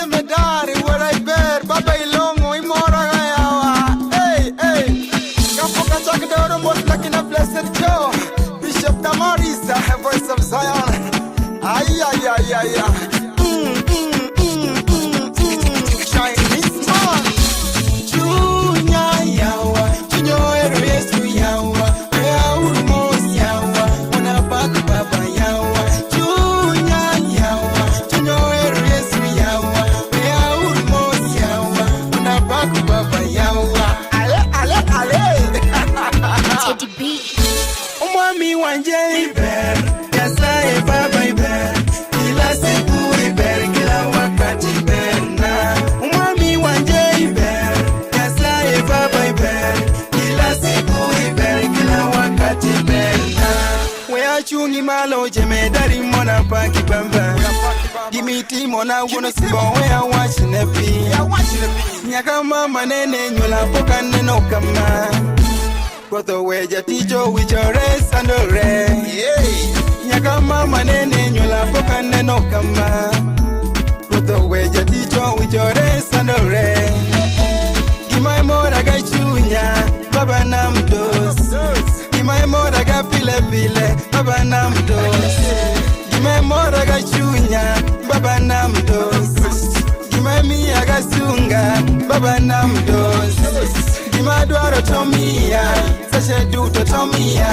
jemedari where I bear baba ilongo imora gayawa. Hey, hey. Kapoka chakdoro most like in a blessed Joe. Bishop Damarisa, voice of Zion. Ay, ay, ay, ay, ay. Chinese man. Junya yawa, junyo ero yesu yawa. Wea urumos yawa, wana baku baba yawa. Junya yawa, junyo ero yesu yawa. Wea urumos yawa, wana baku baba yawa. Ale, ale, ale. Teddy B. Umwami wanje iber, yasaye baba iber. Kila siku iber, kila wakati iber na. Umwami wanje iber, yasaye baba iber. Kila siku iber, kila wakati iber na. Wea chungi malo jemedari mona paki bamba. Gimiti mona wono sibo wea wachinepi. Nyaka mama nene nyola poka neno kama. Koto weja ticho wichore sandore. Nyaka mama nene nyola poka neno kama. Koto weja ticho wichore sandore. Gimai mora ga chunya baba namdos. Gimai mora ga pile pile baba namdos. Gimai mora ga chunya baba namdos. Gimai miya ga sunga baba namdos. Gimadwaro tomia, sashe duto tomia.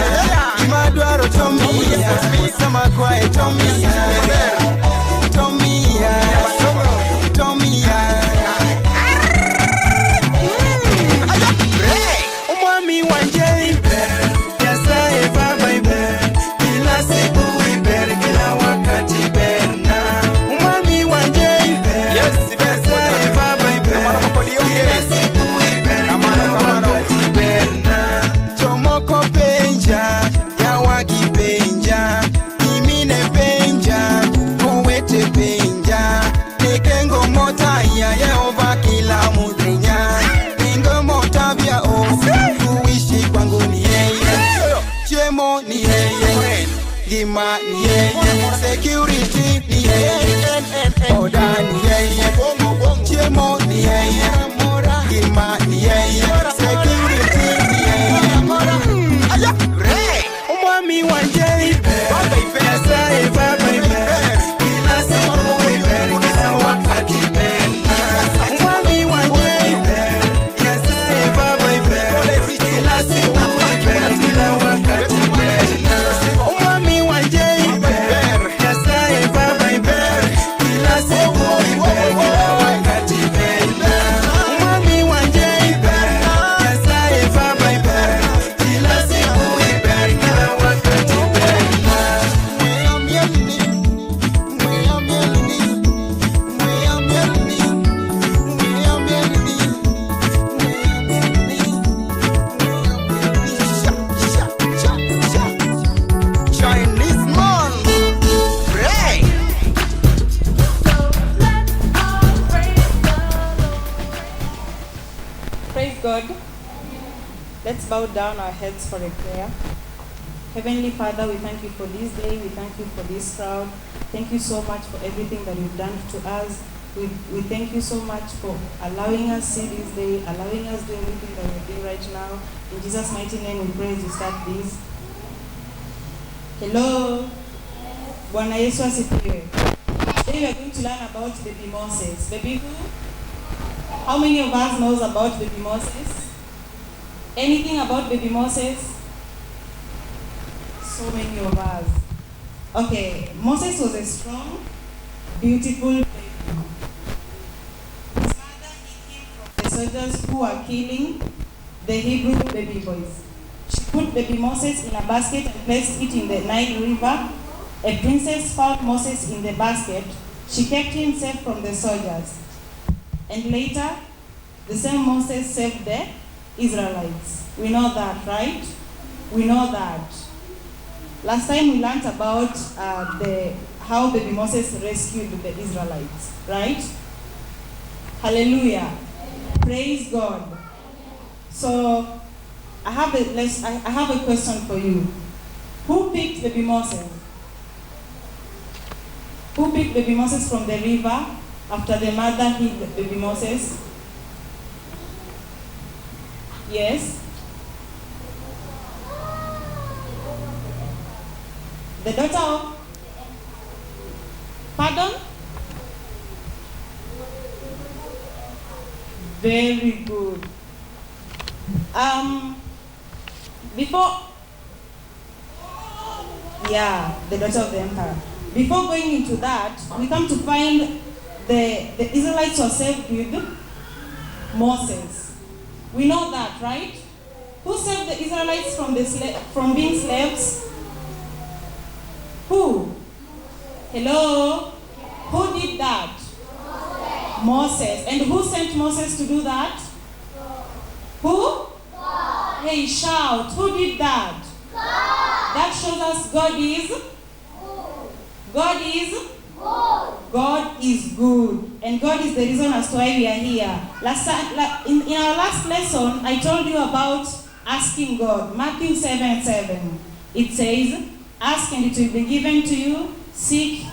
Gimadwaro tomia, sama kwae tomia. Tomia, tomia. Umwami wanje iber, yasaye baba iber. Kila siku iber, kila wakati iber na. Umwami wanje iber, yasaye baba iber. Kila siku iber, kila wakati iber na. Chomoko penja, yawaki penja. Imine penja, kowete penja. Nekengo mota ya Yehova kila mudrinya. Nengo mota vya o, kuishi kwangu ni yeye. Chemo ni yeye, gima ni yeye. Security ni yeye, oda ni yeye. Chemo ni yeye, gima ni yeye. Security ni yeye. Umwami wanje iber, yasaye baba iber. Kila siku iber, kila wakati iber. Umwami wanje iber, yasaye baba iber. Kila siku iber, kila wakati iber. Umwami wanje iber, yasaye baba iber. Kila siku iber, kila wakati iber. Umwami wanje iber, yasaye baba iber. Kila siku iber, kila wakati iber. Chinese man, pray. Praise God. Let's bow down our heads for a prayer. Heavenly Father, we thank you for this day. We thank you for this crowd. Thank you so much for everything that you've done to us. We thank you so much for allowing us see this day, allowing us do everything that we're doing right now. In Jesus' mighty name we pray to start this. Hello. Bwana Yesu asifiwe. Today we are going to learn about baby Moses. Baby who? How many of us knows about baby Moses? Anything about baby Moses? So many of us. Okay, Moses was a strong, beautiful baby. His mother hid him from the soldiers who were killing the Hebrew baby boys. She put baby Moses in a basket and placed it in the Nile River. A princess found Moses in the basket. She kept him safe from the soldiers. And later, the same Moses saved the Israelites. We know that, right? We know that. Last time we learned about how baby Moses rescued the Israelites, right? Hallelujah. Praise God. So I have a question for you. Who picked baby Moses? Who picked baby Moses from the river after the mother hid baby Moses? Yes? The daughter of? Pardon? Very good. Before, the daughter of the emperor. Before going into that, we come to find the Israelites were saved with Moses. We know that, right? Who saved the Israelites from being slaves? Who? Hello? Who did that? Moses. And who sent Moses to do that? Who? God. Hey, shout. Who did that? God. That shows us God is good. God is good. God is good. And God is the reason as to why we are here. In our last lesson, I told you about asking God. Matthew 7:7. It says, ask and it will be given to you. Seek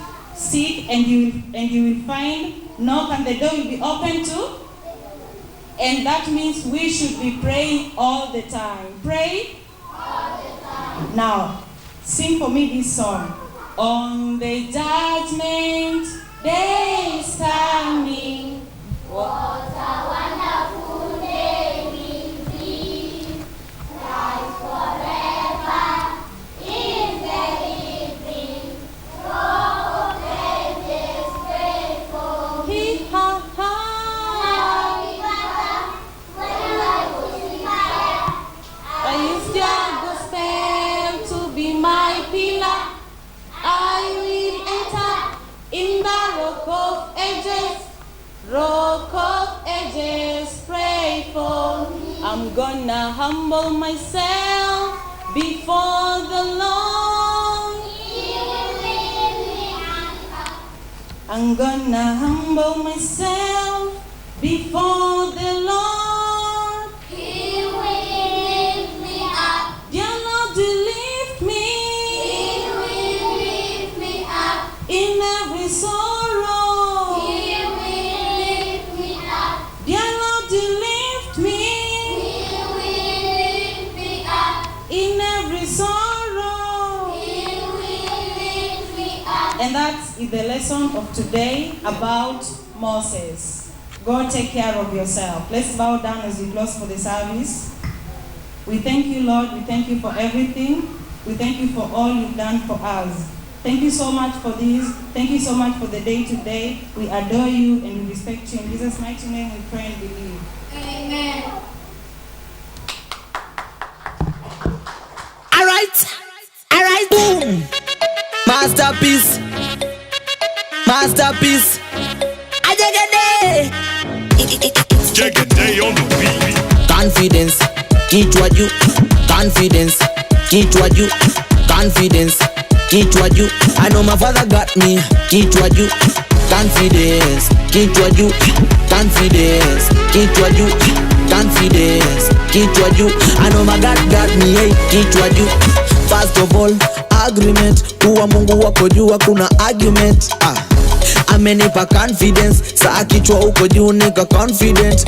and you will find. Knock and the door will be open to. And that means we should be praying all the time. Pray all the time. Now, sing for me this song. On the judgment day is coming. What a wonderful day will be. Life forever is the living. Oh, praises grateful. I use your gospel to be my pillar. I will enter in the rock of ages, pray for me. I'm gonna humble myself before the Lord. He will lead me up. I'm gonna humble myself before the Lord. He will lift me up. Dear Lord, you lift me. He will lift me up in every sorrow. He will lift me up. Dear Lord, you lift me. He will lift me up in every sorrow. He will lift me up. And that is the lesson of today about Moses. Go take care of yourself. Let's bow down as we close for the service. We thank you, Lord. We thank you for everything. We thank you for all you've done for us. Thank you so much for this. Thank you so much for the day today. We adore you and we respect you. In Jesus' mighty name we pray and believe. Amen. All right, boom. Masterpiece. Jagade on the beat. Confidence, kichwa juu. Confidence, kichwa juu. Confidence, kichwa juu. I know my father got me. Kichwa juu. Confidence, kichwa juu. Confidence, kichwa juu. Confidence, kichwa juu. I know my God got me. Hey, kichwa juu. First of all, agreement. Kuwa Mungu wako juu, hakuna argument. Amenipa confidence, saa kichwa uko juu nika confident.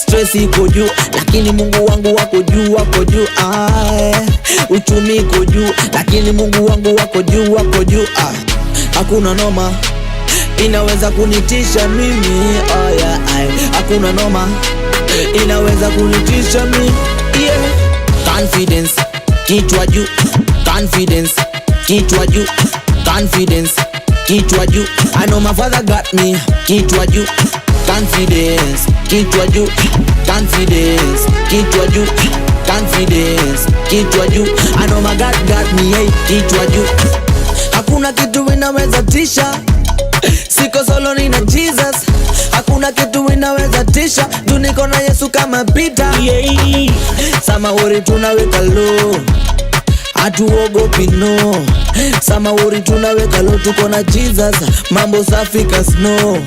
Stress iko juu, lakini Mungu wangu wako juu, wako juu. Uchumi iko juu, lakini Mungu wangu wako juu, wako juu. Hakuna noma inaweza kunitisha mimi. Hakuna noma inaweza kunitisha mimi. Confidence, kichwa juu. Confidence, kichwa juu. Confidence, kichwa juu. I know my father got me. Kichwa juu. Confidence, kichwa juu. Confidence, kichwa juu. Confidence, kichwa juu. I know my God got me. Hey, kichwa juu. Hakuna kitu inaweza tisha, siko solo nina Jesus. Hakuna kitu inaweza tisha, juu niko na Yesu kama Peter. Sama uri tunaweka low, hatuogopi no. Sama uri tunaweka low, tuko na Jesus. Mambo safi ka snow.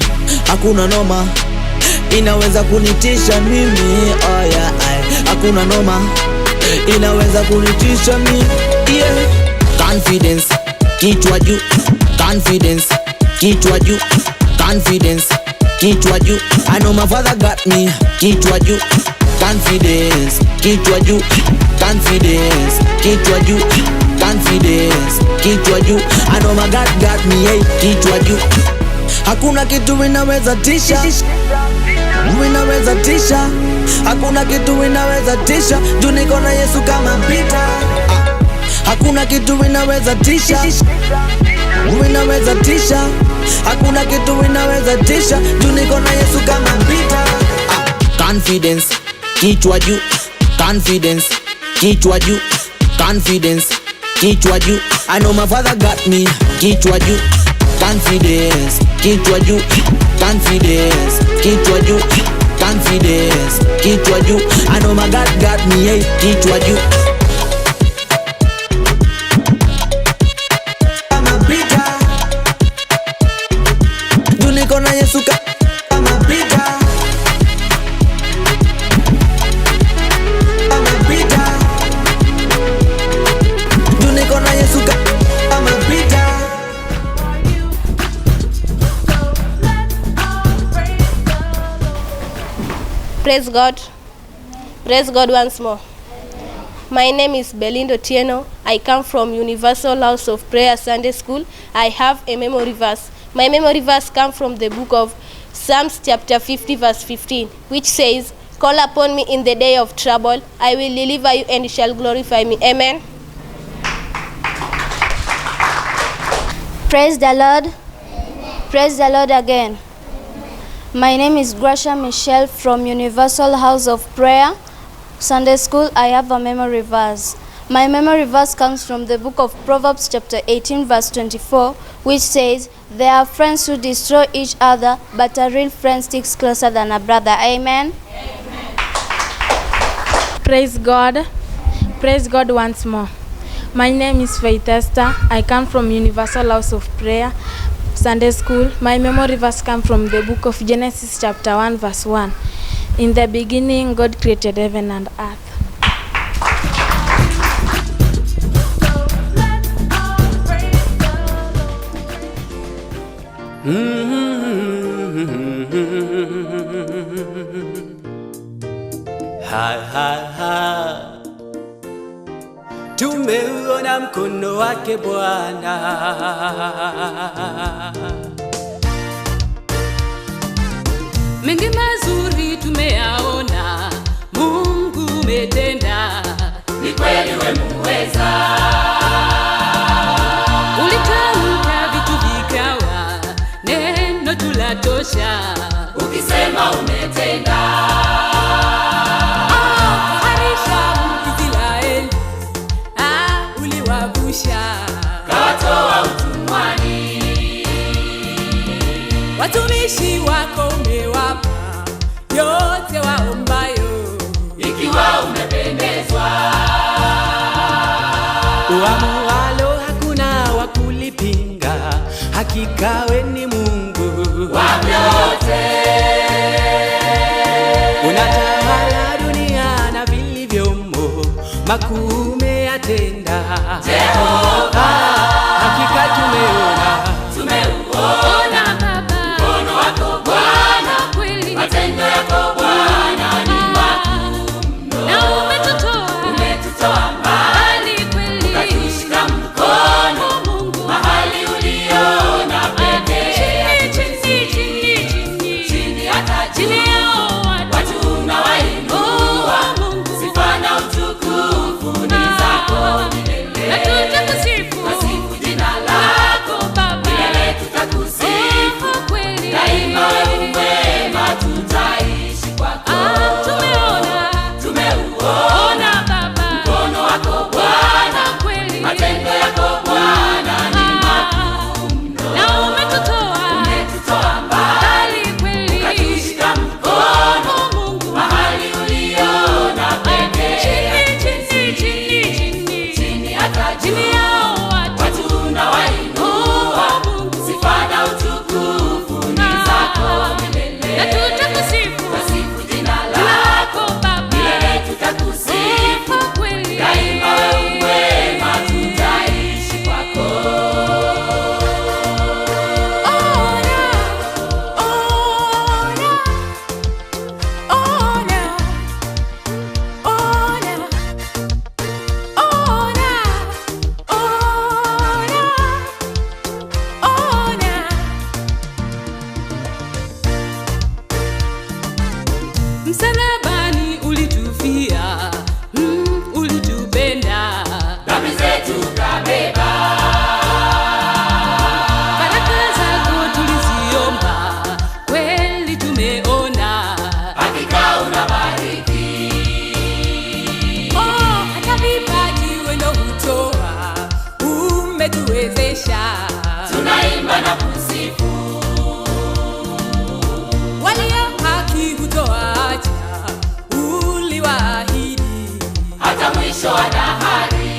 Hakuna noma inaweza kunitisha mimi. Hakuna noma inaweza kunitisha mimi. Confidence, kichwa juu. Confidence, kichwa juu. confidence, kichwa juu. I know my father got me, kichwa juu. Confidence, kichwa juu. Confidence, kichwa juu. Confidence, kichwa juu. I know my God got me, hey, kichwa juu. Hakuna kitu inaweza tisha, inaweza tisha. Hakuna kitu inaweza tisha, juu niko na Yesu kama Peter. Hakuna kitu inaweza tisha, inaweza tisha. Hakuna kitu inaweza tisha, juu niko na Yesu kama Peter. Confidence, kichwa juu. Confidence, kichwa juu. Confidence, kichwa juu. I know my father got me, kichwa juu. Confidence, kichwa juu. Confidence, kichwa juu. Confidence, kichwa juu. I know my God got me, hey, kichwa juu. Kama Peter, juu niko na Yesu kama Peter. Kama Peter, juu niko na Yesu kama Peter. Praise God. Praise God once more. My name is Belinda Tieno. I come from Universal House of Prayer Sunday School. I have a memory verse. My memory verse comes from the book of Psalms chapter 50 verse 15, which says, "Call upon me in the day of trouble. I will deliver you and shall glorify me." Amen. Praise the Lord. Amen. Praise the Lord again. My name is Gracia Michelle from Universal House of Prayer Sunday School. I have a memory verse. My memory verse comes from the book of Proverbs chapter 18 verse 24, which says, "There are friends who destroy each other, but a real friend sticks closer than a brother." Amen. Praise God. Praise God once more. My name is Faith Esther. I come from Universal House of Prayer Sunday School. My memory verse comes from the book of Genesis chapter 1 verse 1. In the beginning, God created heaven and earth. Ha ha ha. Tumeuona mkono wake Bwana. Mengi mazuri tumeyaona, Mungu umetenda, ni kweli wewe muweza. Ulitamka vitu vikawa, neno tulatosha, ukisema umetenda. Kawatoa utumwani, watumishi wako umewapa yote waombayo, ikiwa umependezwa. Uamualo hakuna wa kulipinga, hakika wewe ni Mungu wa vyote. Unatawala dunia na vilivyomo, makuu umeyatenda Jehova. Hakika tumeuona Baba, mkono wako Bwana, kweli matendo yako Bwana ni makuu mno, na umetutoa mbali kweli, ukatushika mkono Mungu mahali uliona pekee. Chini tutaimba na kusifu. Walio haki hutoacha, uliwaahidi hata mwisho wa dahari.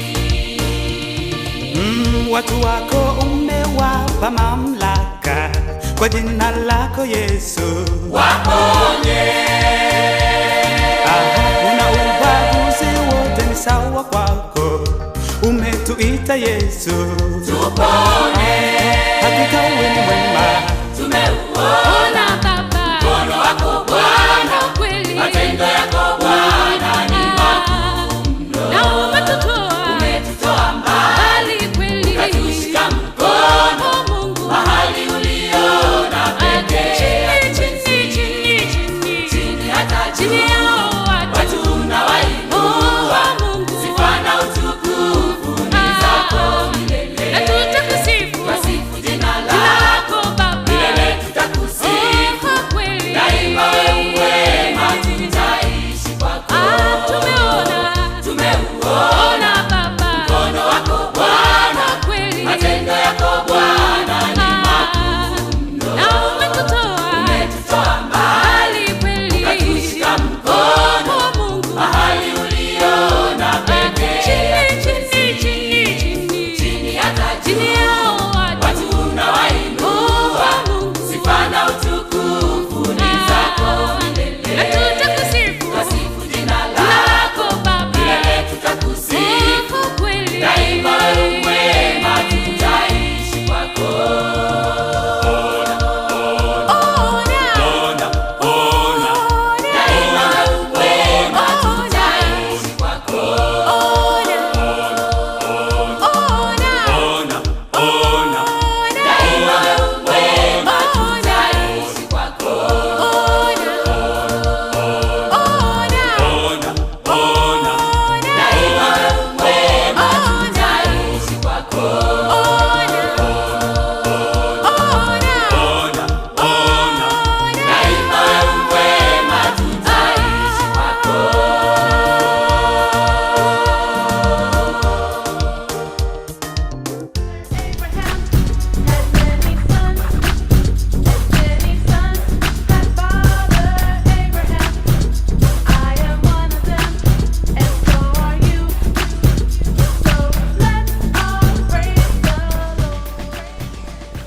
Watu wako umewapa mamlaka, kwa jina lako Yesu waponye. Una ubaguzi wote ni sawa kwako, umetuita Yesu tuponye.